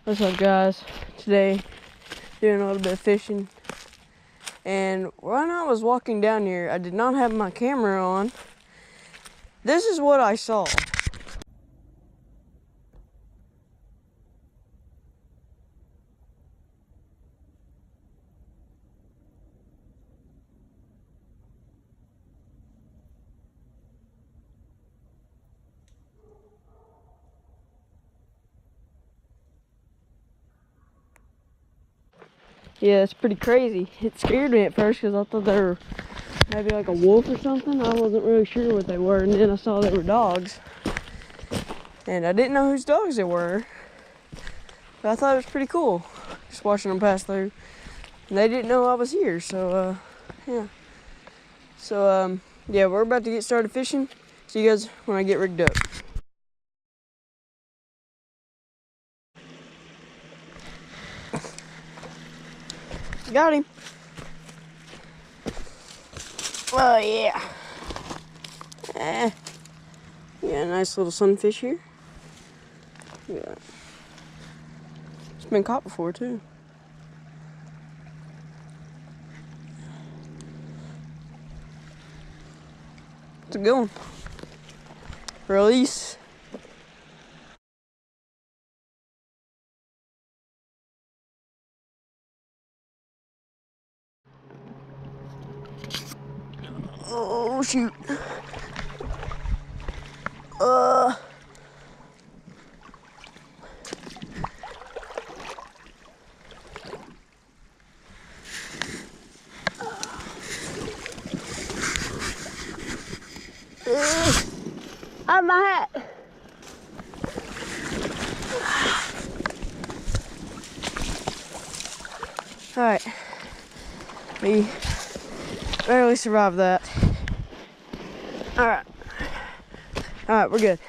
What's up, guys? Today, doing a little bit of fishing. And when I was walking down here, I did not have my camera on. This is what I saw. Yeah, it's pretty crazy. It scared me at first because I thought they were maybe like a wolf or something. I wasn't really sure what they were, and then I saw they were dogs. And I didn't know whose dogs they were, but I thought it was pretty cool just watching them pass through. And they didn't know I was here, so yeah. So yeah, we're about to get started fishing. See you guys when I get rigged up. Got him. Oh yeah. Yeah, nice little sunfish here. Yeah. It's been caught before too. It's a good one. Release. Oh shoot. Out of my hat. All right, we barely survived that. All right, we're good.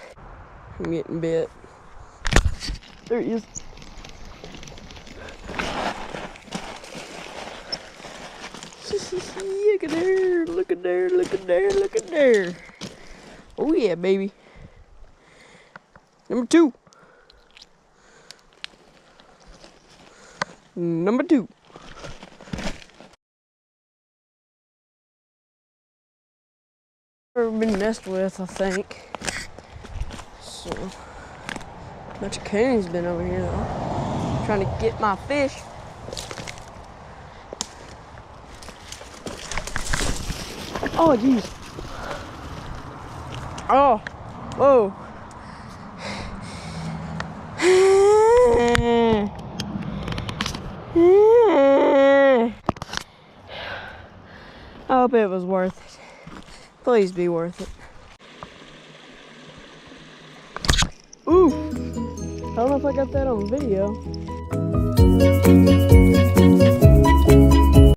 I'm getting bit. There he is. Look at there, look at there, look at there, look at there. Oh yeah, baby. Number two. Number two. Never been messed with, I think. So, a bunch of coons been over here though, trying to get my fish. Oh jeez. Oh, whoa. I hope it was worth it. Please be worth it. Ooh, I don't know if I got that on video.